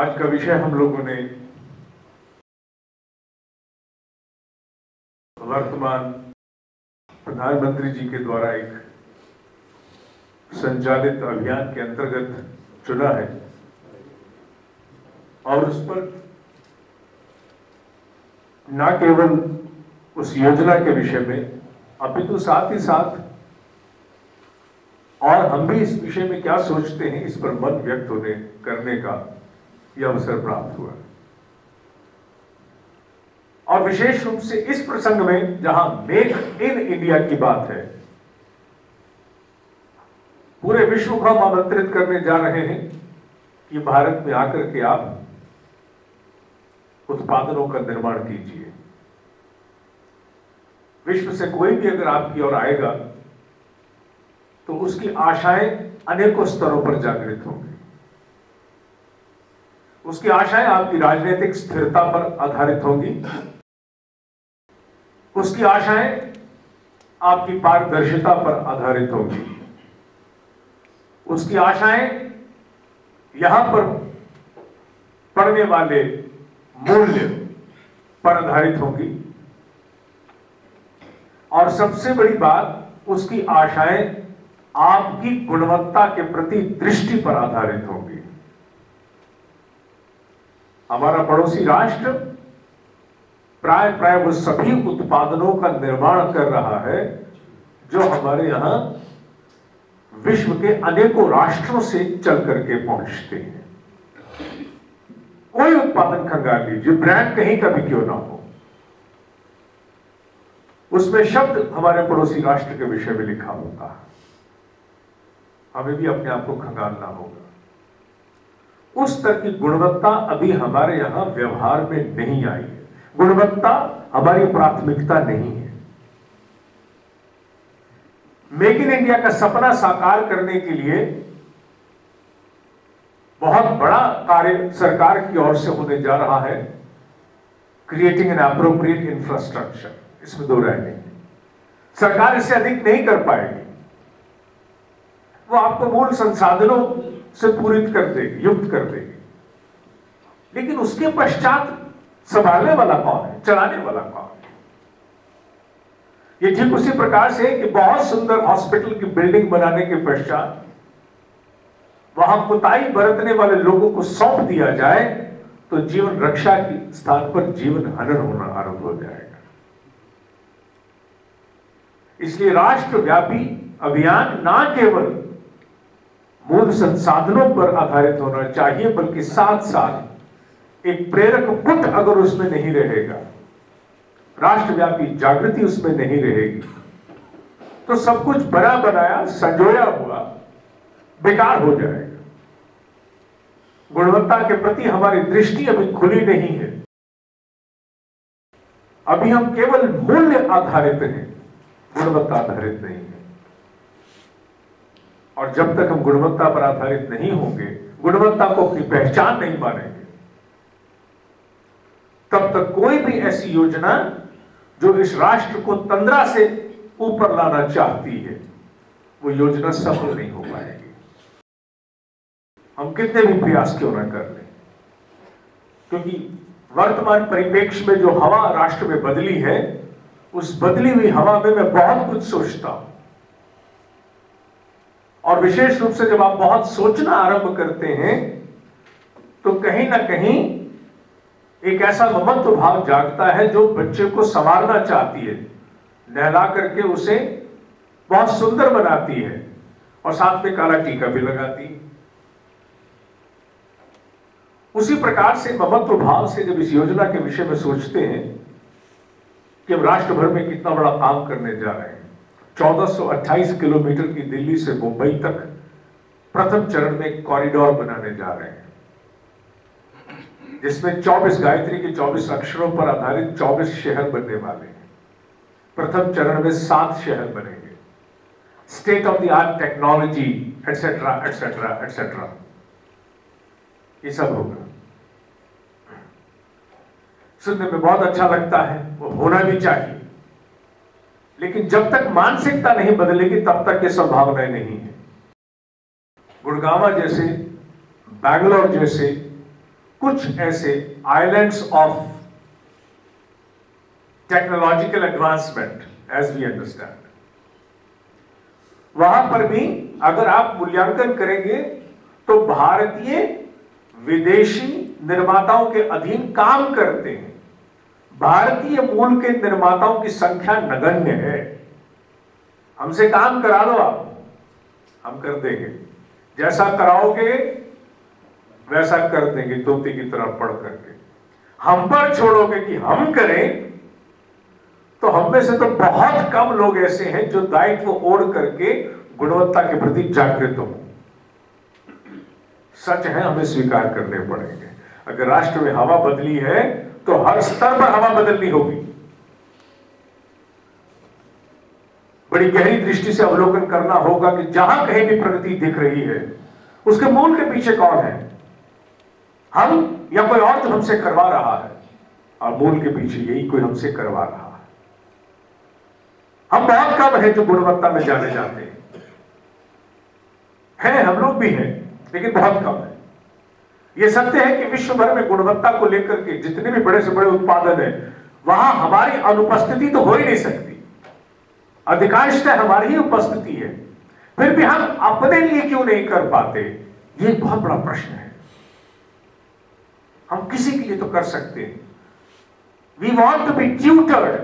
आज का विषय हम लोगों ने वर्तमान प्रधानमंत्री जी के द्वारा एक संचालित अभियान के अंतर्गत चुना है और उस पर न केवल उस योजना के विषय में अपितु साथ ही साथ और हम भी इस विषय में क्या सोचते हैं इस पर मन व्यक्त होने करने का यह अवसर प्राप्त हुआ और विशेष रूप से इस प्रसंग में जहां मेक इन इंडिया की बात है, पूरे विश्व को हम आमंत्रित करने जा रहे हैं कि भारत में आकर के आप उत्पादनों का निर्माण कीजिए। विश्व से कोई भी अगर आपकी ओर आएगा तो उसकी आशाएं अनेकों स्तरों पर जागृत होंगी। उसकी आशाएं आपकी राजनीतिक स्थिरता पर आधारित होंगी, उसकी आशाएं आपकी पारदर्शिता पर आधारित होंगी, उसकी आशाएं यहां पर पड़ने वाले मूल्य पर आधारित होंगी और सबसे बड़ी बात उसकी आशाएं आपकी गुणवत्ता के प्रति दृष्टि पर आधारित होंगी। हमारा पड़ोसी राष्ट्र प्राय वो सभी उत्पादनों का निर्माण कर रहा है जो हमारे यहां विश्व के अनेकों राष्ट्रों से चल करके पहुंचते हैं। कोई उत्पादन खंगाल लीजिए, ब्रांड कहीं का भी क्यों ना हो, उसमें शब्द हमारे पड़ोसी राष्ट्र के विषय में लिखा होता है। हमें भी अपने आप को खंगालना होगा। उस तरह की गुणवत्ता अभी हमारे यहां व्यवहार में नहीं आई है। गुणवत्ता हमारी प्राथमिकता नहीं है। मेक इन इंडिया का सपना साकार करने के लिए बहुत बड़ा कार्य सरकार की ओर से होने जा रहा है, क्रिएटिंग एन एप्रोप्रिएट इंफ्रास्ट्रक्चर। इसमें दो राय नहीं। सरकार इससे अधिक नहीं कर पाएगी, वो आपको मूल संसाधनों से पूरित कर देगी, युक्त कर देगी, लेकिन उसके पश्चात संभालने वाला कौन है, चलाने वाला कौन है? ये ठीक उसी प्रकार से कि बहुत सुंदर हॉस्पिटल की बिल्डिंग बनाने के पश्चात वहां कुताई बरतने वाले लोगों को सौंप दिया जाए तो जीवन रक्षा के स्थान पर जीवन हनन होना आरंभ हो जाएगा। इसलिए राष्ट्रव्यापी अभियान ना केवल मूल संसाधनों पर आधारित होना चाहिए बल्कि साथ साथ एक प्रेरक पुट अगर उसमें नहीं रहेगा, राष्ट्रव्यापी जागृति उसमें नहीं रहेगी, तो सब कुछ बना बनाया संजोया हुआ बेकार हो जाएगा। गुणवत्ता के प्रति हमारी दृष्टि अभी खुली नहीं है। अभी हम केवल मूल्य आधारित हैं, गुणवत्ता आधारित नहीं है। और जब तक हम गुणवत्ता पर आधारित नहीं होंगे, गुणवत्ता को अपनी पहचान नहीं मानेंगे, तब तक कोई भी ऐसी योजना जो इस राष्ट्र को तंद्रा से ऊपर लाना चाहती है, वो योजना सफल नहीं हो पाएगी। हम कितने भी प्रयास क्यों ना कर लें, क्योंकि वर्तमान परिप्रेक्ष्य में जो हवा राष्ट्र में बदली है, उस बदली हुई हवा में मैं बहुत कुछ सोचता हूं। और विशेष रूप से जब आप बहुत सोचना आरंभ करते हैं तो कहीं ना कहीं एक ऐसा ममत्व भाव जागता है जो बच्चे को संवारना चाहती है, नहला करके उसे बहुत सुंदर बनाती है और साथ में काला टीका भी लगाती है। उसी प्रकार से ममत्व भाव से जब इस योजना के विषय में सोचते हैं कि हम राष्ट्र भर में कितना बड़ा काम करने जा रहे हैं, 1428 किलोमीटर की दिल्ली से मुंबई तक प्रथम चरण में कॉरिडोर बनाने जा रहे हैं, जिसमें 24 गायत्री के 24 अक्षरों पर आधारित 24 शहर बनने वाले हैं। प्रथम चरण में 7 शहर बनेंगे, state of the art technology etcetera etcetera etcetera, ये सब होगा। सुनने में बहुत अच्छा लगता है, वो होना भी चाहिए, लेकिन जब तक मानसिकता नहीं बदलेगी तब तक ये संभावनाएं नहीं है। गुड़गांव जैसे, बैंगलोर जैसे कुछ ऐसे islands of technological advancement as we understand, वहां पर भी अगर आप मूल्यांकन करेंगे तो भारतीय विदेशी निर्माताओं के अधीन काम करते हैं। भारतीय मूल के निर्माताओं की संख्या नगण्य है। हमसे काम करा लो आप, हम कर देंगे, जैसा कराओगे वैसा कर देंगे, तोते की तरह पढ़ करके। हम पर छोड़ोगे कि हम करें, तो हम में से तो बहुत कम लोग ऐसे हैं जो दायित्व ओढ़ करके गुणवत्ता के प्रति जागृत हो। सच है, हमें स्वीकार करने पड़ेंगे। अगर राष्ट्र में हवा बदली है तो हर स्तर पर हवा बदलनी होगी। बड़ी गहरी दृष्टि से अवलोकन करना होगा कि जहां कहीं भी प्रगति दिख रही है उसके मूल के पीछे कौन है, हम या कोई और जो हमसे करवा रहा है, और मूल के पीछे यही कोई हमसे करवा रहा है। हम बहुत कम हैं जो गुणवत्ता में जाने जाते हैं, हम लोग भी हैं लेकिन बहुत कम है। यह सत्य है कि विश्व भर में गुणवत्ता को लेकर के जितने भी बड़े से बड़े उत्पादन है वहां हमारी अनुपस्थिति तो हो ही नहीं सकती, अधिकांशतः हमारी ही उपस्थिति है। फिर भी हम अपने लिए क्यों नहीं कर पाते, यह एक बहुत बड़ा प्रश्न है। हम किसी के लिए तो कर सकते हैं। We want to be tutored,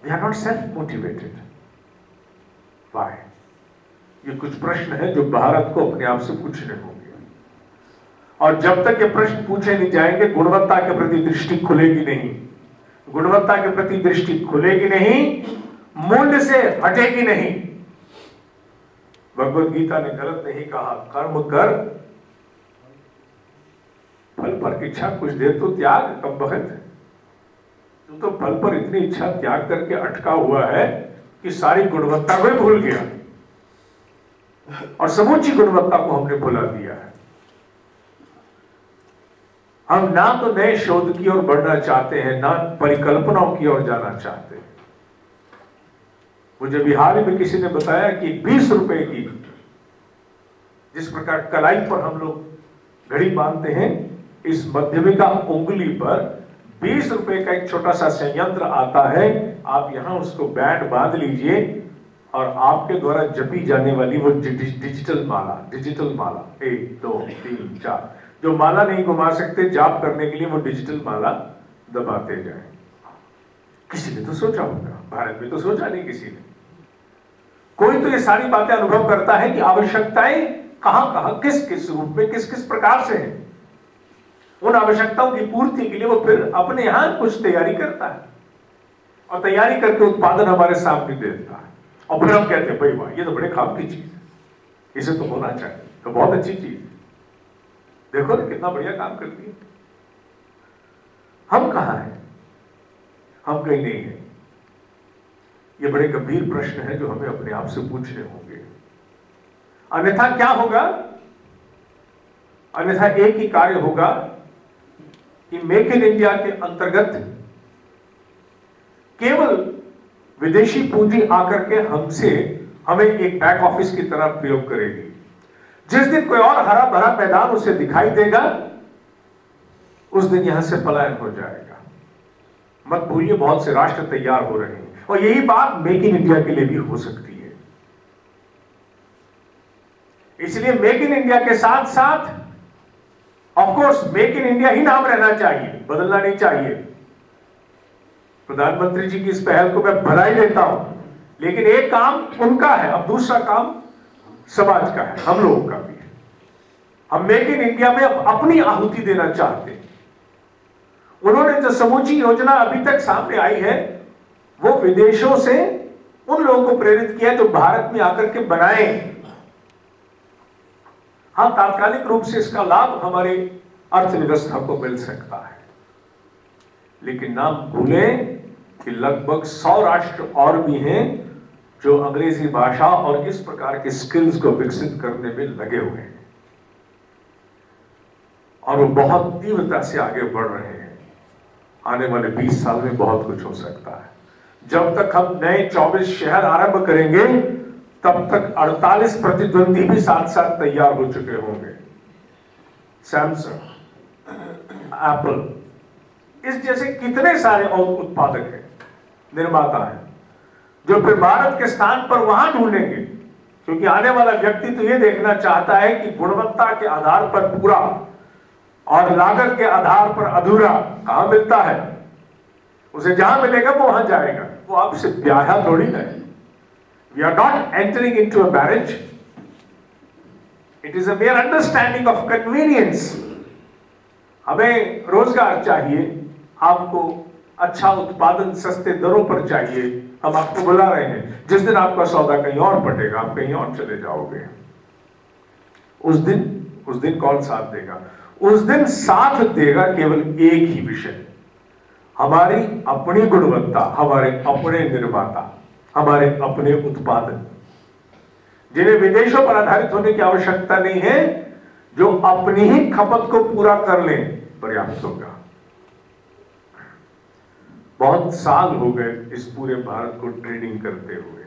we are not self motivated. Why? ये कुछ प्रश्न है जो भारत को अपने आप से पूछने होंगे, और जब तक ये प्रश्न पूछे नहीं जाएंगे गुणवत्ता के प्रति दृष्टि खुलेगी नहीं। गुणवत्ता के प्रति दृष्टि खुलेगी नहीं, मूल्य से हटेगी नहीं। भगवत गीता ने गलत नहीं कहा, कर्म कर फल पर इच्छा कुछ देर तो त्याग। कम बखत तू तो फल पर इतनी इच्छा त्याग करके अटका हुआ है कि सारी गुणवत्ता को भूल गया, और समूची गुणवत्ता को हमने भुला दिया है। हम ना तो नए शोध की ओर बढ़ना चाहते हैं, ना परिकल्पनाओं की ओर जाना चाहते हैं। मुझे बिहार में किसी ने बताया कि 20 रुपए की, जिस प्रकार कलाई पर हम लोग घड़ी बांधते हैं, इस मध्यमिका उंगली पर 20 रुपए का एक छोटा सा संयंत्र आता है। आप यहां उसको बैंड बांध लीजिए और आपके द्वारा जपी जाने वाली वो डिजिटल माला 1 2 3 4, जो माला नहीं घुमा सकते जाप करने के लिए, वो डिजिटल माला दबाते जाए। किसी ने तो सोचा होगा, भारत में तो सोचा नहीं किसी ने। कोई तो ये सारी बातें अनुभव करता है कि आवश्यकताएं कहां कहां किस किस रूप में किस किस प्रकार से है। उन आवश्यकताओं की पूर्ति के लिए वो फिर अपने यहां कुछ तैयारी करता है, और तैयारी करके उत्पादन हमारे सामने देता है, और फिर हम कहते हैं भाई वाह, ये तो बड़े काम की चीज है, इसे तो होना चाहिए, तो बहुत अच्छी चीज, देखो ना कितना बढ़िया काम करती है। हम कहां हैं? हम कहीं नहीं है। ये बड़े गंभीर प्रश्न है जो हमें अपने आप से पूछने होंगे। अन्यथा क्या होगा? अन्यथा एक ही कार्य होगा कि मेक इन इंडिया के अंतर्गत केवल विदेशी पूंजी आकर के हमें एक बैक ऑफिस की तरह प्रयोग करेगी। जिस दिन कोई और हरा भरा मैदान उसे दिखाई देगा, उस दिन यहां से पलायन हो जाएगा। मत भूलिए, बहुत से राष्ट्र तैयार हो रहे हैं, और यही बात मेक इन इंडिया के लिए भी हो सकती है। इसलिए मेक इन इंडिया के साथ साथ of course make in India ही नाम रहना चाहिए, बदलना नहीं चाहिए। प्रधानमंत्री जी की इस पहल को मैं बधाई देता हूं, लेकिन एक काम उनका है, अब दूसरा काम समाज का है, हम लोगों का भी है। हम मेक इन इंडिया में अपनी आहुति देना चाहते हैं। उन्होंने जो समूची योजना अभी तक सामने आई है, वो विदेशों से उन लोगों को प्रेरित किया जो भारत में आकर के बनाए। हाँ, तात्कालिक रूप से इसका लाभ हमारी अर्थव्यवस्था को मिल सकता है, लेकिन ना भूलें कि लगभग 100 राष्ट्र और भी हैं जो अंग्रेजी भाषा और इस प्रकार के स्किल्स को विकसित करने में लगे हुए हैं, और वो बहुत तीव्रता से आगे बढ़ रहे हैं। आने वाले 20 साल में बहुत कुछ हो सकता है। जब तक हम नए 24 शहर आरंभ करेंगे, तब तक 48 प्रतिद्वंदी भी साथ साथ तैयार हो चुके होंगे। सैमसंग, एप्पल, इस जैसे कितने सारे और उत्पादक हैं, निर्माता हैं, जो फिर भारत के स्थान पर वहां ढूंढेंगे, क्योंकि आने वाला व्यक्ति तो ये देखना चाहता है कि गुणवत्ता के आधार पर पूरा और लागत के आधार पर अधूरा कहां मिलता है। उसे जहां मिलेगा वो वहां जाएगा, वो आपसे ब्याह थोड़ी है। We are not entering into a marriage, it is a mere understanding of convenience. हमें रोजगार चाहिए, आपको अच्छा उत्पादन सस्ते दरों पर चाहिए, हम आपको बुला रहे हैं। जिस दिन आपका सौदा कहीं और पटेगा, आप कहीं और चले जाओगे, उस दिन कौन साथ देगा? उस दिन साथ देगा केवल एक ही विषय, हमारी अपनी गुणवत्ता, हमारे अपने निर्माता, हमारे अपने उत्पादन, जिन्हें विदेशों पर आधारित होने की आवश्यकता नहीं है, जो अपनी ही खपत को पूरा कर लें, पर्याप्त होगा। बहुत साल हो गए इस पूरे भारत को ट्रेडिंग करते हुए,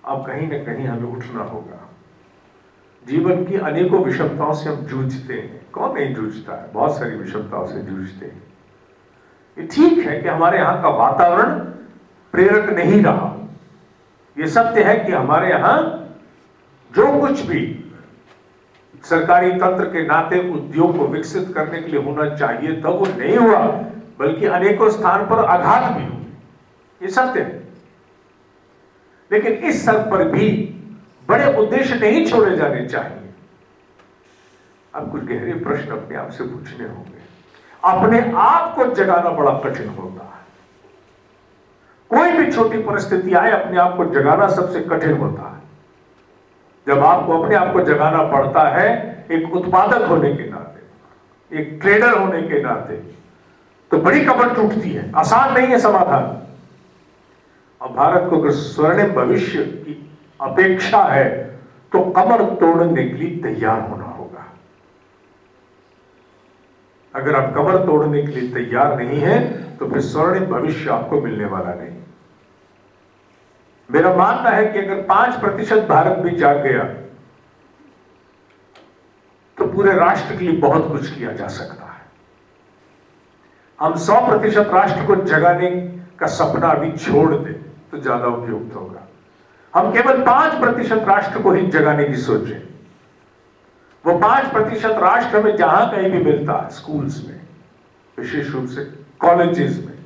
अब कहीं ना कहीं हमें उठना होगा। जीवन की अनेकों विषमताओं से हम जूझते हैं, कौन नहीं जूझता है, बहुत सारी विषमताओं से जूझते हैं। ये ठीक है कि हमारे यहां का वातावरण प्रेरक नहीं रहा, ये सत्य है कि हमारे यहां जो कुछ भी सरकारी तंत्र के नाते उद्योग को विकसित करने के लिए होना चाहिए तब वो नहीं हुआ, बल्कि अनेकों स्थान पर आघात भी हुए, ये सत्य है। लेकिन इस स्तर पर भी बड़े उद्देश्य नहीं छोड़े जाने चाहिए। अब कुछ गहरे प्रश्न अपने आप से पूछने होंगे। अपने आप को जगाना बड़ा कठिन होता है, कोई भी छोटी परिस्थिति आए अपने आप को जगाना सबसे कठिन होता है। जब आपको अपने आप को जगाना पड़ता है, एक उत्पादक होने के नाते, एक ट्रेडर होने के नाते, तो बड़ी कमर टूटती है, आसान नहीं है समाधान। और भारत को अगर स्वर्णिम भविष्य की अपेक्षा है तो कमर तोड़ने के लिए तैयार होना होगा। अगर आप कमर तोड़ने के लिए तैयार नहीं है तो फिर स्वर्णिम भविष्य आपको मिलने वाला नहीं। मेरा मानना है कि अगर 5% भारत भी जाग गया तो पूरे राष्ट्र के लिए बहुत कुछ किया जा सकता है। हम 100% राष्ट्र को जगाने का सपना अभी छोड़ दें तो ज्यादा उपयुक्त होगा। हम केवल 5% राष्ट्र को ही जगाने की सोचें। वो 5% राष्ट्र हमें जहां कहीं भी मिलता है, स्कूल्स में, विशेष रूप से कॉलेजेस में,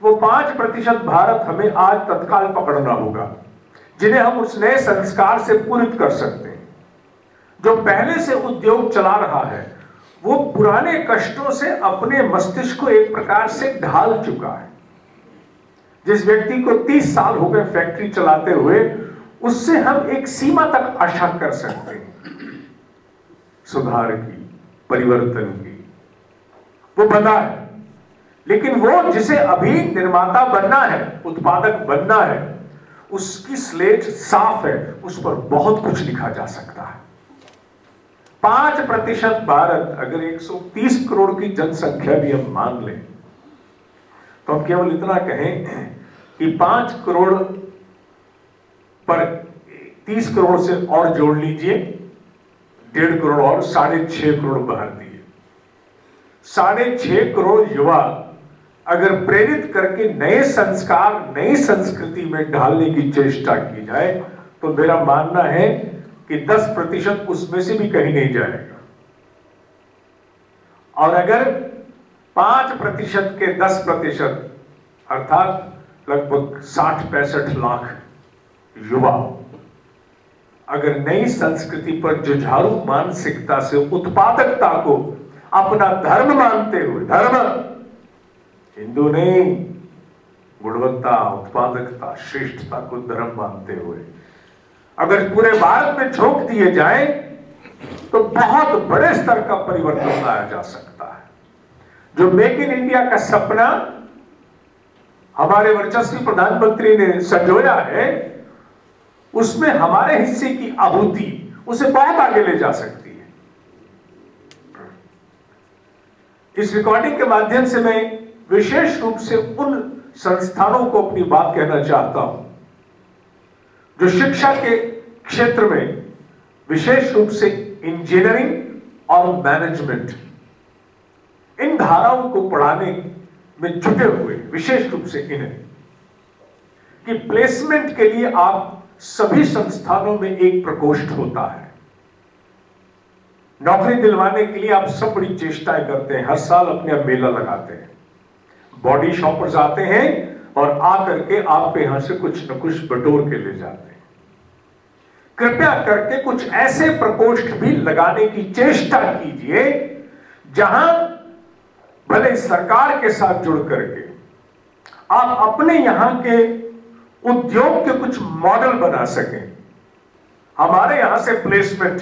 वो 5% भारत हमें आज तत्काल पकड़ना होगा, जिन्हें हम उस नए संस्कार से पूरित कर सकते हैं। जो पहले से उद्योग चला रहा है वो पुराने कष्टों से अपने मस्तिष्क को एक प्रकार से ढाल चुका है। जिस व्यक्ति को 30 साल हो गए फैक्ट्री चलाते हुए, उससे हम एक सीमा तक आशा कर सकते हैं सुधार की, परिवर्तन की। वो बना है, लेकिन वो जिसे अभी निर्माता बनना है, उत्पादक बनना है, उसकी स्लेट साफ है, उस पर बहुत कुछ लिखा जा सकता है। 5% भारत, अगर 130 करोड़ की जनसंख्या भी हम मान लें तो हम केवल इतना कहें कि 5 करोड़ पर 30 करोड़ से और जोड़ लीजिए, 1.5 करोड़ और 6.5 करोड़ भारतीय, 6.5 करोड़ युवा अगर प्रेरित करके नए संस्कार, नई संस्कृति में ढालने की चेष्टा की जाए तो मेरा मानना है कि 10% उसमें से भी कहीं नहीं जाएगा। और अगर 5% के 10% अर्थात लगभग 60-65 लाख युवा अगर नई संस्कृति पर जुझारू मानसिकता से उत्पादकता को अपना धर्म मानते हुए, धर्म हिंदू नहीं, गुणवत्ता, उत्पादकता, श्रेष्ठता को धर्म मानते हुए अगर पूरे भारत में झोंक दिए जाए तो बहुत बड़े स्तर का परिवर्तन लाया जा सकता है। जो मेक इन इंडिया का सपना हमारे वर्चस्वी प्रधानमंत्री ने संजोया है, उसमें हमारे हिस्से की आहुति उसे बहुत आगे ले जा सकती है। इस रिकॉर्डिंग के माध्यम से मैं विशेष रूप से उन संस्थानों को अपनी बात कहना चाहता हूं जो शिक्षा के क्षेत्र में, विशेष रूप से इंजीनियरिंग और मैनेजमेंट, इन धाराओं को पढ़ाने में जुटे हुए, विशेष रूप से इन्हें, कि प्लेसमेंट के लिए आप सभी संस्थानों में एक प्रकोष्ठ होता है। नौकरी दिलवाने के लिए आप सब बड़ी चेष्टाएं करते हैं, हर साल अपने यहाँ मेला लगाते हैं, बॉडी शॉपर्स आते हैं और आकर के आपके यहां से कुछ न कुछ बटोर के ले जाते हैं। कृपया करके कुछ ऐसे प्रकोष्ठ भी लगाने की चेष्टा कीजिए जहां भले सरकार के साथ जुड़ करके आप अपने यहां के उद्योग के कुछ मॉडल बना सकें। हमारे यहां से प्लेसमेंट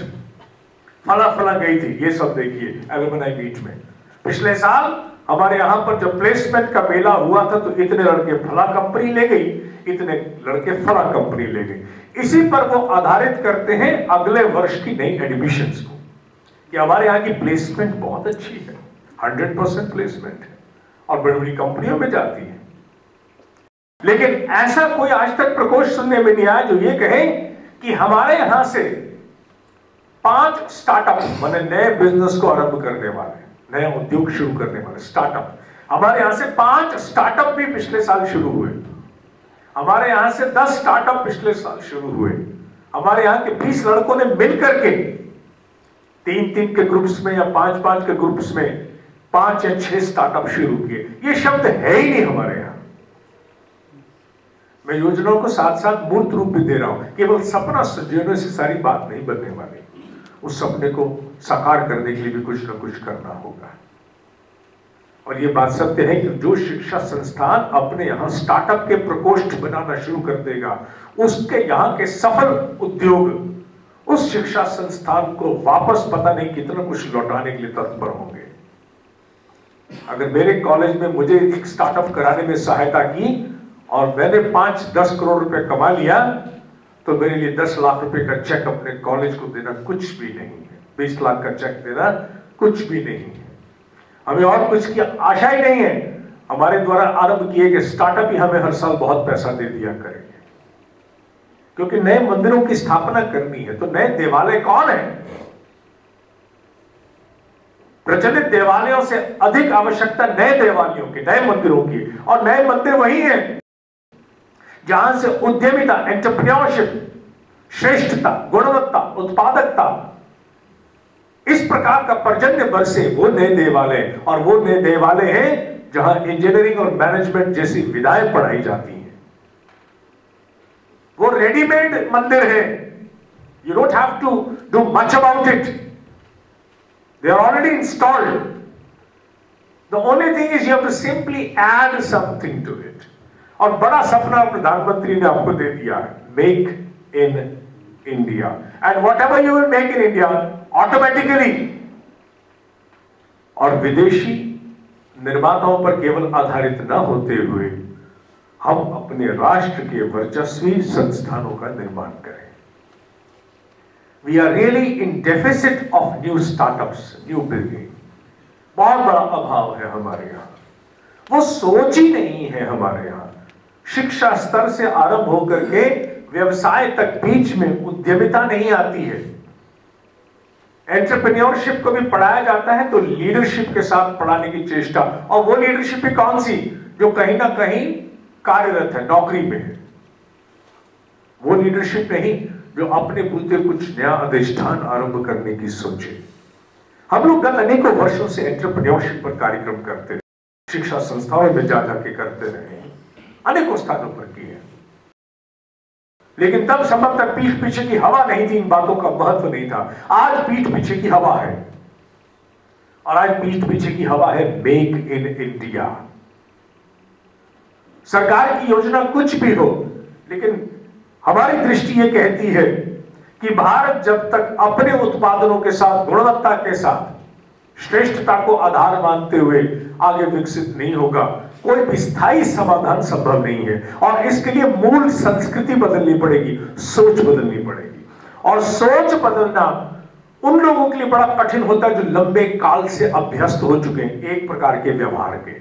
फला फला गई थी, ये सब देखिए एलुमनाई मीट में। पिछले साल हमारे यहां पर जब प्लेसमेंट का मेला हुआ था तो इतने लड़के फला कंपनी ले गई, इतने लड़के फला कंपनी ले गई। इसी पर वो आधारित करते हैं अगले वर्ष की नई एडमिशंस को, कि हमारे यहाँ की प्लेसमेंट बहुत अच्छी है, 100% प्लेसमेंट है और बड़ी बड़ी कंपनियों में जाती है। लेकिन ऐसा कोई आज तक प्रकोष्ठ सुनने में नहीं आया जो ये कहे कि हमारे यहां से 5 स्टार्टअप, माने नए बिजनेस को आरंभ करने वाले, नया उद्योग शुरू करने वाले स्टार्टअप, हमारे यहां से 5 स्टार्टअप भी पिछले साल शुरू हुए। हमारे यहां से 10 स्टार्टअप पिछले साल शुरू हुए। हमारे यहां के 20 लड़कों ने मिलकर के 3-3 के ग्रुप्स में या 5-5 के ग्रुप्स में 5 या 6 स्टार्टअप शुरू किए। ये शब्द है ही नहीं हमारे यहां। मैं योजनाओं को साथ साथ मूर्त रूप भी दे रहा हूं, केवल सपना सजने से सारी बात नहीं बनने वाली, उस सपने को साकार करने के लिए भी कुछ ना कुछ करना होगा। और ये बात सत्य है कि जो शिक्षा संस्थान अपने यहां स्टार्टअप के प्रकोष्ठ बनाना शुरू कर देगा, उसके यहां के सफल उद्योग उस शिक्षा संस्थान को वापस पता नहीं कितना कुछ लौटाने के लिए तत्पर होंगे। अगर मेरे कॉलेज में मुझे एक स्टार्टअप कराने में सहायता की और मैंने 5-10 करोड़ रुपए कमा लिया, तो मेरे लिए 10 लाख रुपए का चेक अपने कॉलेज को देना कुछ भी नहीं है, 20 लाख का चेक देना कुछ भी नहीं है। हमें और कुछ की आशा ही नहीं है। हमारे द्वारा आरंभ किए गए स्टार्टअप ही हमें हर साल बहुत पैसा दे दिया करेंगे, क्योंकि नए मंदिरों की स्थापना करनी है। तो नए देवालय कौन है? प्रचलित देवालयों से अधिक आवश्यकता नए देवालयों की, नए मंदिरों की। और नए मंदिर वही है जहां से उद्यमिता, एंटरप्रेन्योरशिप, श्रेष्ठता, गुणवत्ता, उत्पादकता, इस प्रकार का पर्जन्य बरसे, वो नए देवालय। और वो नए देवालय हैं जहां इंजीनियरिंग और मैनेजमेंट जैसी विधाएं पढ़ाई जाती हैं। वो रेडीमेड मंदिर है, you don't have to do much about it, they are already installed. The only thing is you have to simply add something to it. और बड़ा सपना प्रधानमंत्री ने आपको दे दिया है, make in India. And whatever you will make in India automatically, और विदेशी निर्माताओं पर केवल आधारित न होते हुए हम अपने राष्ट्र के वर्चस्वी संस्थानों का निर्माण करें। We are really in deficit of new startups, new building. बहुत बड़ा अभाव है हमारे यहां, वो सोच ही नहीं है हमारे यहां। शिक्षा स्तर से आरंभ होकर के व्यवसाय तक बीच में उद्यमिता नहीं आती है। एंटरप्रेन्योरशिप को भी पढ़ाया जाता है तो लीडरशिप के साथ पढ़ाने की चेष्टा, और वो लीडरशिप भी कौन सी जो कहीं ना कहीं कार्यरत है, नौकरी में है। वो लीडरशिप नहीं जो अपने बुद्धि कुछ नया अधिष्ठान आरंभ करने की सोचे। हम लोग गत अनेकों वर्षों से एंटरप्रेन्योरशिप पर कार्यक्रम करते रहे, शिक्षा संस्थाओं में जा जाके करते रहे, अनेकों स्थानों पर किए, लेकिन तब संभवतः पीठ पीछे की हवा नहीं थी, इन बातों का महत्व नहीं था। आज पीठ पीछे की हवा है, और आज पीठ पीछे की हवा है मेक इन इंडिया। सरकार की योजना कुछ भी हो, लेकिन हमारी दृष्टि ये कहती है कि भारत जब तक अपने उत्पादनों के साथ, गुणवत्ता के साथ, श्रेष्ठता को आधार मानते हुए आगे विकसित नहीं होगा, कोई भी स्थायी समाधान संभव नहीं है। और इसके लिए मूल संस्कृति बदलनी पड़ेगी, सोच बदलनी पड़ेगी। और सोच बदलना उन लोगों के लिए बड़ा कठिन होता है जो लंबे काल से अभ्यस्त हो चुके हैं एक प्रकार के व्यवहार के,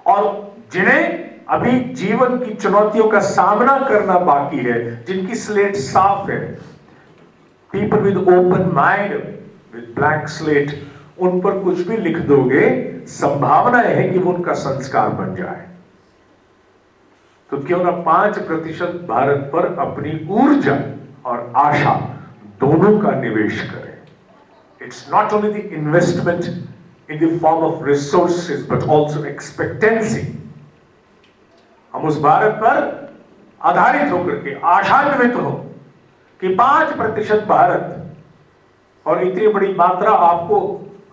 और जिन्हें अभी जीवन की चुनौतियों का सामना करना बाकी है, जिनकी स्लेट साफ है। People with open mind, with blank slate, उन पर कुछ भी लिख दोगे, संभावना है कि वो उनका संस्कार बन जाए। तो क्यों ना 5% भारत पर अपनी ऊर्जा और आशा दोनों का निवेश करें। It's not only the investment in the form of resources but also expectancy. हम उस भारत पर आधारित होकर के आशान्वित हो कि 5% भारत, और इतनी बड़ी मात्रा आपको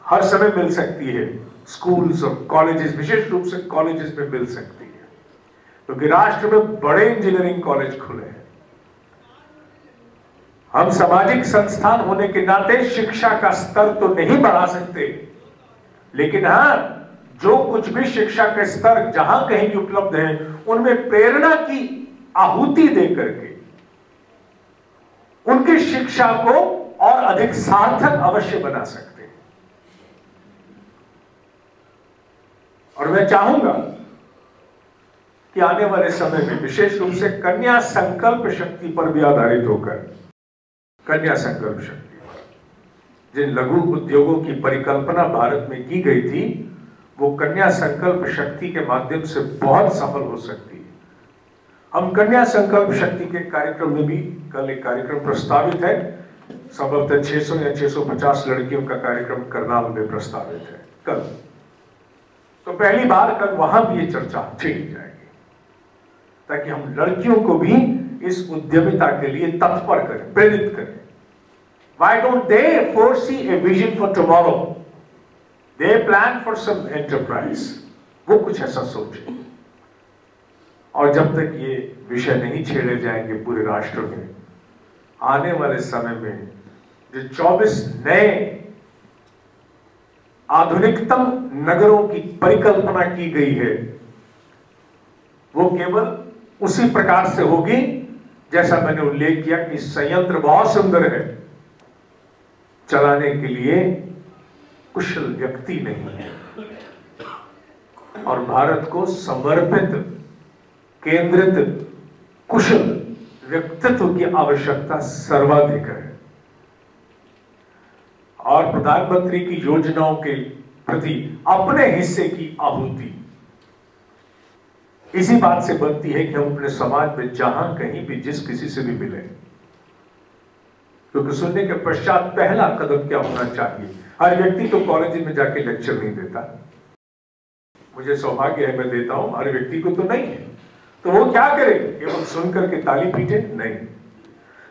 हर समय मिल सकती है, स्कूल्स और कॉलेजेस, विशेष रूप से कॉलेजेस में मिल सकती है, क्योंकि राष्ट्र में बड़े इंजीनियरिंग कॉलेज खुले हैं। हम सामाजिक संस्थान होने के नाते शिक्षा का स्तर तो नहीं बढ़ा सकते, लेकिन हां, जो कुछ भी शिक्षा के स्तर जहां कहीं भी उपलब्ध है, उनमें प्रेरणा की आहुति देकर के उनकी शिक्षा को और अधिक सार्थक अवश्य बना सकते हैं। और मैं चाहूंगा कि आने वाले समय में विशेष रूप से कन्या संकल्प शक्ति पर भी आधारित होकर, कन्या संकल्प शक्ति पर जिन लघु उद्योगों की परिकल्पना भारत में की गई थी, वो कन्या संकल्प शक्ति के माध्यम से बहुत सफल हो सकती है। हम कन्या संकल्प शक्ति के कार्यक्रम में भी, कल एक कार्यक्रम प्रस्तावित है, संभवतः 600 या 650 लड़कियों का कार्यक्रम करनाल में प्रस्तावित है कल। तो पहली बार कल वहां भी ये चर्चा छेड़ी जाएगी, ताकि हम लड़कियों को भी इस उद्यमिता के लिए तत्पर करें, प्रेरित करें। Why don't they foresee a vision for tomorrow? They plan for some enterprise. वो कुछ ऐसा सोचे। और जब तक ये विषय नहीं छेड़े जाएंगे पूरे राष्ट्र में, आने वाले समय में जो 24 नए आधुनिकतम नगरों की परिकल्पना की गई है, वो केवल उसी प्रकार से होगी जैसा मैंने उल्लेख किया कि संयंत्र बहुत सुंदर है, चलाने के लिए कुशल व्यक्ति नहीं है। और भारत को समर्पित, केंद्रित, कुशल व्यक्तित्व की आवश्यकता सर्वाधिक है। और प्रधानमंत्री की योजनाओं के प्रति अपने हिस्से की आहुति इसी बात से बनती है कि हम अपने समाज में जहां कहीं भी जिस किसी से भी मिले, क्योंकि सुनने के पश्चात पहला कदम क्या होना चाहिए। हर व्यक्ति तो कॉलेज में जाके लेक्चर नहीं देता, मुझे सौभाग्य है मैं देता हूं, हर व्यक्ति को तो नहीं है। तो वो क्या करे, केवल सुन करके ताली पीटे? नहीं,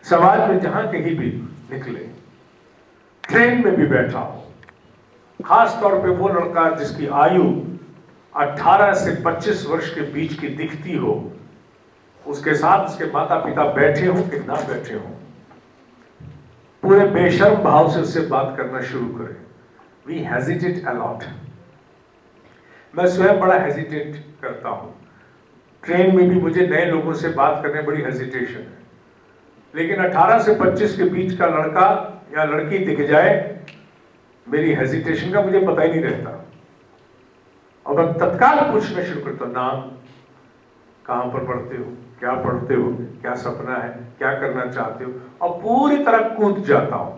समाज में जहां कहीं भी निकले, ट्रेन में भी बैठा हो, खास तौर पे वो लड़का जिसकी आयु 18 से 25 वर्ष के बीच की दिखती हो, उसके साथ उसके माता पिता बैठे हो कि ना बैठे हो, पूरे बेशर्म भाव से उससे बात करना शुरू करें। We hesitate a lot. मैं स्वयं बड़ा हेजिटेट करता हूं, ट्रेन में भी मुझे नए लोगों से बात करने बड़ी हेजिटेशन है, लेकिन 18 से 25 के बीच का लड़का या लड़की दिख जाए, मेरी हेजिटेशन का मुझे पता ही नहीं रहता, और मैं तत्काल पूछना शुरू करता हूं, नाम, कहां पर पढ़ते हो, क्या पढ़ते हो, क्या सपना है, क्या करना चाहते हो, और पूरी तरह कूद जाता हूं।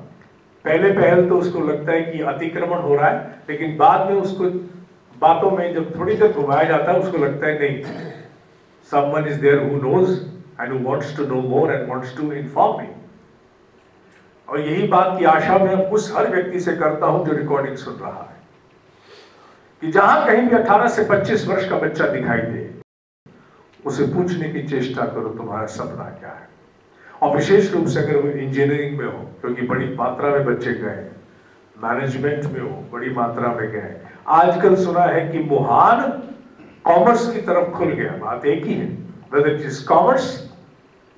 पहले पहल तो उसको लगता है कि अतिक्रमण हो रहा है, लेकिन बाद में उसको बातों में जब थोड़ी देर घुमाया जाता है, उसको लगता है नहीं, someone is there who knows and who wants to know more and wants to inform me। और यही बात की आशा मैं उस हर व्यक्ति से करता हूं जो रिकॉर्डिंग सुन रहा है, कि जहां कहीं भी 18 से 25 वर्ष का बच्चा दिखाई दे, उसे पूछने की चेष्टा करो तुम्हारा सपना क्या है। और विशेष रूप से अगर वो इंजीनियरिंग में हो, क्योंकि बड़ी मात्रा में बच्चे गए, मैनेजमेंट में हो, बड़ी मात्रा में गए। आजकल सुना है कि मुहान कॉमर्स की तरफ खुल गया। बात एक ही है, whether it is commerce,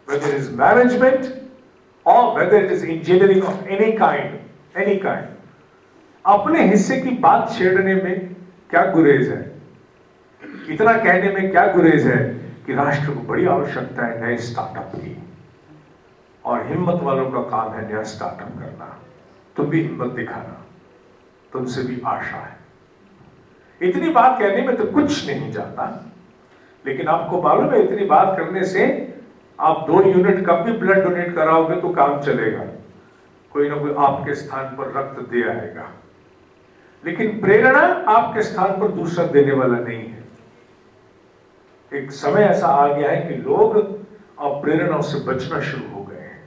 whether it is management, or whether it is engineering of any kind, अपने हिस्से की बात छेड़ने में क्या गुरेज है, इतना कहने में क्या गुरेज है कि राष्ट्र को बड़ी आवश्यकता है नए स्टार्टअप की, और हिम्मत वालों का काम है नया स्टार्टअप करना। तुम भी हिम्मत दिखाना, तुमसे भी आशा है। इतनी बात कहने में तो कुछ नहीं जाता, लेकिन आपको मालूम है इतनी बात करने से आप 2 यूनिट कब भी ब्लड डोनेट कराओगे तो काम चलेगा, कोई ना कोई आपके स्थान पर रक्त दे आएगा। लेकिन प्रेरणा आपके स्थान पर दूसरा देने वाला नहीं है। एक समय ऐसा आ गया है कि लोग अब प्रेरणाओं से बचना शुरू हो गए हैं,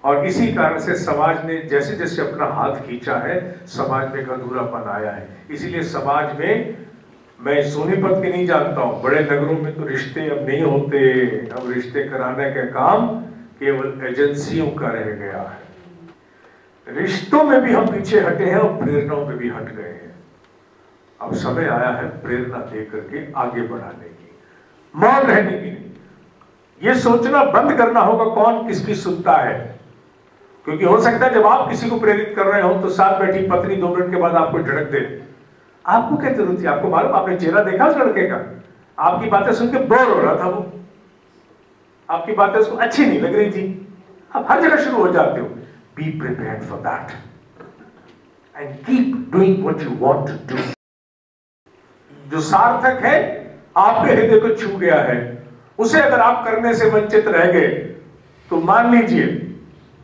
और इसी कारण से समाज ने जैसे जैसे अपना हाथ खींचा है, समाज में एक अधूरापन आया है। इसीलिए समाज में, मैं सोनीपत के नहीं जानता हूं, बड़े नगरों में तो रिश्ते अब नहीं होते, अब रिश्ते कराने का काम केवल एजेंसियों का रह गया है। रिश्तों में भी हम पीछे हटे हैं और प्रेरणाओं में भी हट गए हैं। अब समय आया है प्रेरणा देकर के आगे बढ़ाने की, मौन रहने की नहीं। ये सोचना बंद करना होगा कौन किसकी सुनता है, क्योंकि हो सकता है जब आप किसी को प्रेरित कर रहे हो तो साथ बैठी पत्नी 2 मिनट के बाद आपको झड़क दे। आपको क्या जरूरत थी? आपको मालूम, आपने चेहरा देखा उस लड़के का, आपकी बातें सुन के बोर हो रहा था वो, आपकी बातें उसको अच्छी नहीं लग रही थी। आप हर जगह शुरू हो जाते हो। Be prepared for that and keep doing what you want to do. जो सार्थक है, आपके हृदय को छू गया है, उसे अगर आप करने से वंचित रह गए तो मान लीजिए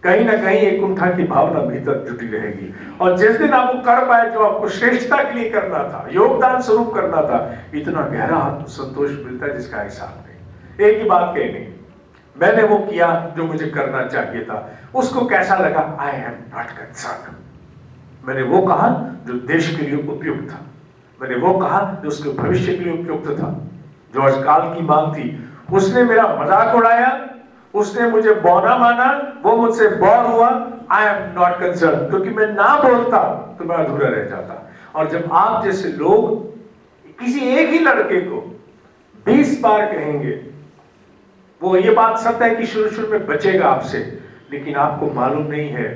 कहीं ना कहीं एक कुंठा की भावना भीतर जुटी रहेगी। और जिस दिन आप वो कर पाए जो आपको श्रेष्ठता के लिए करना था, योगदान स्वरूप करना था, इतना गहरा संतोष मिलता है जिसका हिसाब नहीं। एक ही बात कहनी, मैंने वो किया जो मुझे करना चाहिए था, उसको कैसा लगा, आई एम नॉट कंसर्न। मैंने वो कहा जो देश के लिए उपयुक्त था, मैंने वो कहा जो उसके भविष्य के लिए उपयुक्त था। जो आज काल की मांग थी, उसने मेरा मजाक उड़ाया, उसने मुझे बौना माना, वो मुझसे बोर हुआ, आई एम नॉट कंसर्न, क्योंकि मैं ना बोलता तो मैं अधूरा रह जाता। और जब आप जैसे लोग किसी एक ही लड़के को 20 बार कहेंगे, वो ये बात सत्य है कि शुरू में बचेगा आपसे, लेकिन आपको मालूम नहीं है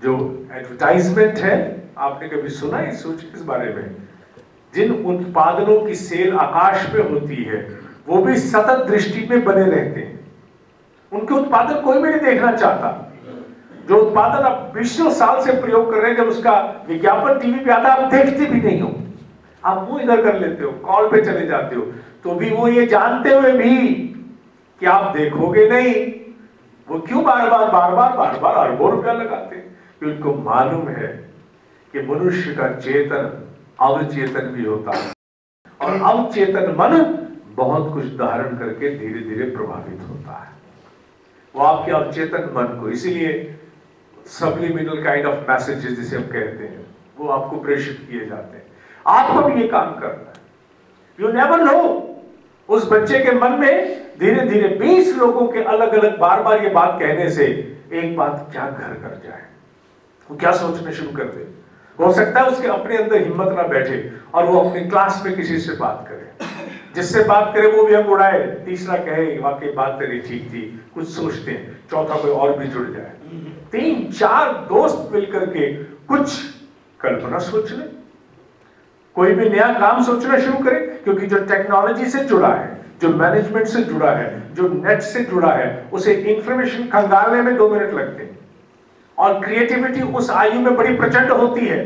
जो एडवर्टाइजमेंट है, आपने कभी सुना है, सोच इस बारे में, जिन उत्पादनों की सेल आकाश में होती है वो भी सतत दृष्टि में बने रहते हैं। उनके उत्पादन कोई भी नहीं देखना चाहता। जो उत्पादन आप 20 साल से प्रयोग कर रहे हैं, जब उसका विज्ञापन टीवी पे आता है आप देखते भी नहीं हो, आप मुंह इधर कर लेते हो, कॉल पे चले जाते हो, तो भी वो ये जानते हुए भी कि आप देखोगे नहीं, वो क्यों बार बार अरबों रुपया लगाते हैं? क्योंकि उनको मालूम है कि मनुष्य का चेतन अवचेतन भी होता है, और अवचेतन मन बहुत कुछ धारण करके धीरे धीरे प्रभावित होता है। वो आपके अवचेतन मन को, इसीलिए सब्लिमिनल काइंड ऑफ मैसेजेस जिसे हम कहते हैं, वो आपको प्रेषित किए जाते हैं। आपको भी ये काम करना है। यू नेवर नो, उस बच्चे के मन में धीरे धीरे 20 लोगों के अलग अलग बार बार ये बात कहने से एक बात क्या घर कर जाए, वो क्या सोचने शुरू कर दे। हो सकता है उसके अपने अंदर हिम्मत ना बैठे और वो अपनी क्लास में किसी से बात करे, जिससे बात करे वो भी हम उड़ाए, तीसरा कहे वाकई बात तेरी ठीक थी, कुछ सोचते हैं, चौथा कोई और भी जुड़ जाए, 3-4 दोस्त मिलकर के कुछ कल्पना सोच ले, कोई भी नया काम सोचना शुरू करे। क्योंकि जो टेक्नोलॉजी से जुड़ा है, जो मैनेजमेंट से जुड़ा है, जो नेट से जुड़ा है, उसे इंफॉर्मेशन खंगालने में 2 मिनट लगते हैं, और क्रिएटिविटी उस आयु में बड़ी प्रचंड होती है।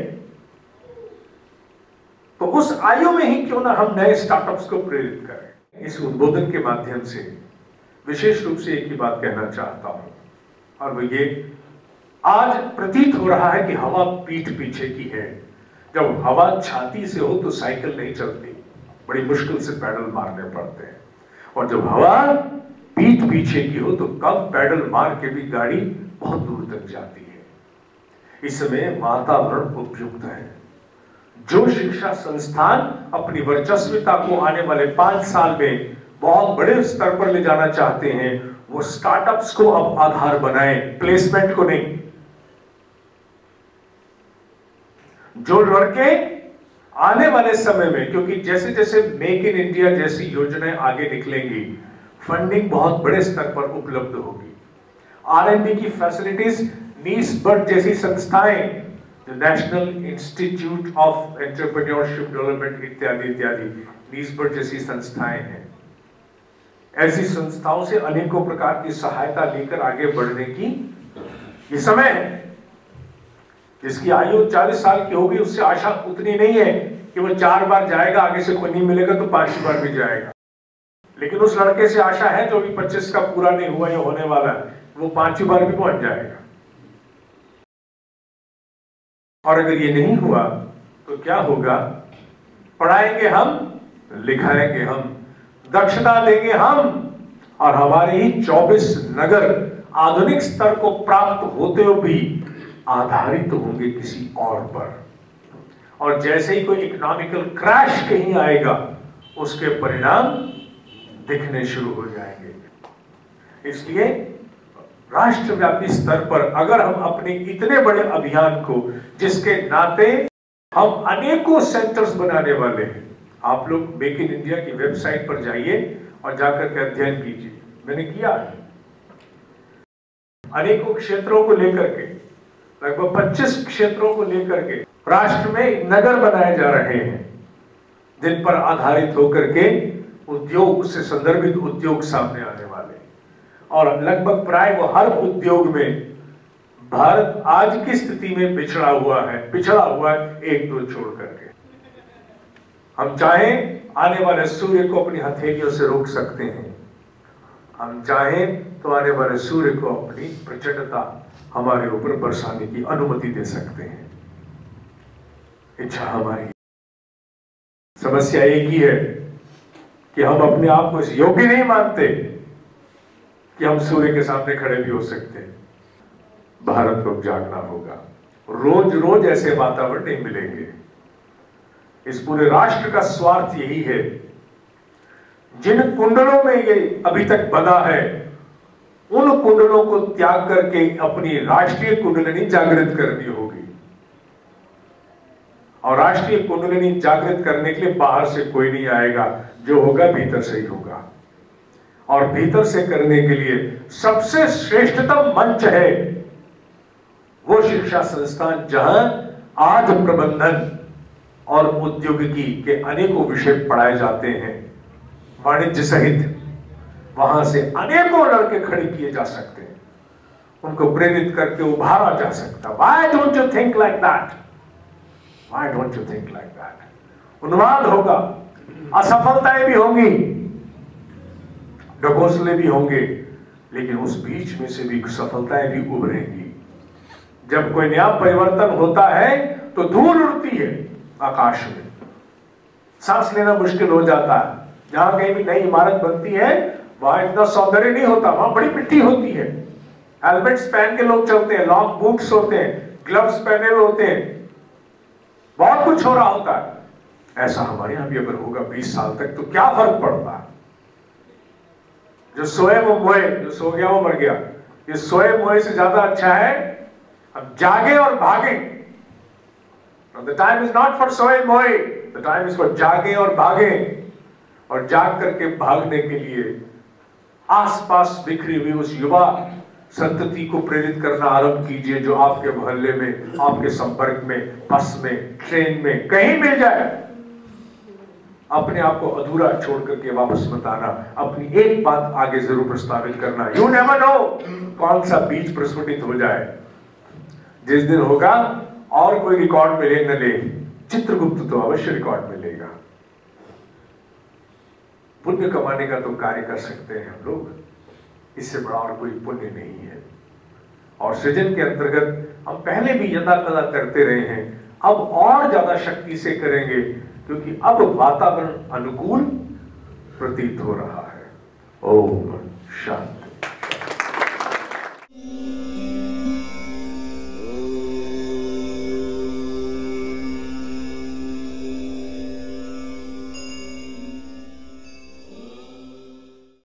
तो उस आयु में ही क्यों ना हम नए स्टार्टअप्स को प्रेरित करें। इस उद्बोधन के माध्यम से विशेष रूप से एक ही बात कहना चाहता हूं, और वो ये, आज प्रतीत हो रहा है कि हवा पीठ पीछे की है। जब हवा छाती से हो तो साइकिल नहीं चलती, बड़ी मुश्किल से पैडल मारने पड़ते हैं, और जब हवा पीठ पीछे की हो तो कम पैडल मार के भी गाड़ी बहुत दूर तक जाती है। इस समय वातावरण उपयुक्त है। जो शिक्षा संस्थान अपनी वर्चस्वता को आने वाले 5 साल में बहुत बड़े स्तर पर ले जाना चाहते हैं, वो स्टार्टअप्स को अब आधार बनाएं, प्लेसमेंट को नहीं। जो लड़के आने वाले समय में, क्योंकि जैसे जैसे मेक इन इंडिया जैसी योजनाएं आगे निकलेंगी, फंडिंग बहुत बड़े स्तर पर उपलब्ध होगी। R&D की फैसिलिटीज, नीसबर्ग जैसी संस्थाएं, जो national institute of entrepreneurship development इत्यादि इत्यादि, नीसबर्ग जैसी संस्थाएं हैं। ऐसी संस्थाओं से अनेकों प्रकार की सहायता लेकर आगे बढ़ने की ये समय है। जिसकी आयु 40 साल की होगी, उससे आशा उतनी नहीं है कि वो 4 बार जाएगा, आगे से कोई नहीं मिलेगा तो 5 बार भी जाएगा। लेकिन उस लड़के से आशा है जो अभी 25 का पूरा नहीं हुआ या होने वाला है, वो 5 बार भी पहुंच जाएगा। और अगर ये नहीं हुआ तो क्या होगा? पढ़ाएंगे हम, लिखाएंगे हम, दक्षता देंगे हम, और हमारे ही 24 नगर आधुनिक स्तर को प्राप्त होते हुए भी आधारित होंगे किसी और पर। और जैसे ही कोई इकोनॉमिकल क्रैश कहीं आएगा, उसके परिणाम दिखने शुरू हो जाएंगे। इसलिए राष्ट्रव्यापी स्तर पर अगर हम अपने इतने बड़े अभियान को, जिसके नाते हम अनेकों सेंटर्स बनाने वाले हैं, आप लोग मेक इन इंडिया की वेबसाइट पर जाइए और जाकर के अध्ययन कीजिए। मैंने किया है अनेकों क्षेत्रों को लेकर के, लगभग 25 क्षेत्रों को लेकर के राष्ट्र में नगर बनाए जा रहे हैं, जिन पर आधारित होकर के उद्योग से संदर्भित उद्योग सामने आने वाले। और लगभग प्राय वो हर उद्योग में भारत आज की स्थिति में पिछड़ा हुआ है एक दो छोड़ करके। हम चाहें आने वाले सूर्य को अपनी हथेलियों से रोक सकते हैं, हम चाहें तो आने वाले सूर्य को अपनी प्रचंडता हमारे ऊपर बरसाने की अनुमति दे सकते हैं। इच्छा हमारी। समस्या एक ही है कि हम अपने आप को इस योग्य नहीं मानते कि हम सूर्य के सामने खड़े भी हो सकते हैं। भारत को जागना होगा। रोज रोज ऐसे वातावरण नहीं मिलेंगे। इस पूरे राष्ट्र का स्वार्थ यही है, जिन कुंडलों में ये अभी तक बंधा है, उन कुंडलों को त्याग करके अपनी राष्ट्रीय कुंडलिनी जागृत करनी होगी। और राष्ट्रीय कुंडलिनी जागृत करने के लिए बाहर से कोई नहीं आएगा, जो होगा भीतर से ही होगा। और भीतर से करने के लिए सबसे श्रेष्ठतम मंच है वो शिक्षा संस्थान, जहां आज प्रबंधन और औद्योगिकी के अनेकों विषय पढ़ाए जाते हैं, वाणिज्य सहित। वहां से अनेकों लड़के खड़े किए जा सकते हैं, उनको प्रेरित करके उभारा जा सकता। Why don't you think like that? Why don't you think like that? उन्माद होगा, असफलताएं भी होंगी, ढकोसले भी होंगे, लेकिन उस बीच में से भी सफलताएं भी उभरेंगी। जब कोई नया परिवर्तन होता है तो धूल उड़ती है आकाश में, सांस लेना मुश्किल हो जाता है। जहां कहीं भी नई इमारत बनती है, वहां इतना सौंदर्य नहीं होता, वहां बड़ी मिट्टी होती है। हेलमेट्स पहन के लोग चलते हैं, लॉन्ग बूट्स होते हैं, ग्लव्स पहने हुए होते हैं, बहुत कुछ हो रहा होता है। ऐसा हमारे यहां भी अगर होगा 20 साल तक, तो क्या फर्क पड़ता है? जो सोए वो मोए, जो सो गया वो मर गया। ये सोए मोए से ज्यादा अच्छा है अब जागे और भागे। The time is not for सोए मोए, the time is for जागे और भागे। और जाग करके भागने के लिए आसपास बिखरी हुई उस युवा संतति को प्रेरित करना आरंभ कीजिए, जो आपके मोहल्ले में, आपके संपर्क में, बस में, ट्रेन में, कहीं मिल जाए। अपने आप को अधूरा छोड़ करके वापस मत आना। अपनी एक बात आगे जरूर प्रस्तावित करना। यू नेवर नो कौन सा बीज प्रस्फुटित हो जाए। जिस दिन होगा और कोई रिकॉर्ड मिले न ले, चित्रगुप्त तो अवश्य रिकॉर्ड मिलेगा। पुण्य कमाने का तो कार्य कर सकते हैं हम लोग, इससे बड़ा और कोई पुण्य नहीं है। और सृजन के अंतर्गत हम पहले भी यदा कदा करते रहे हैं, अब और ज्यादा शक्ति से करेंगे, क्योंकि अब वातावरण अनुकूल प्रतीत हो रहा है। ओम शांति।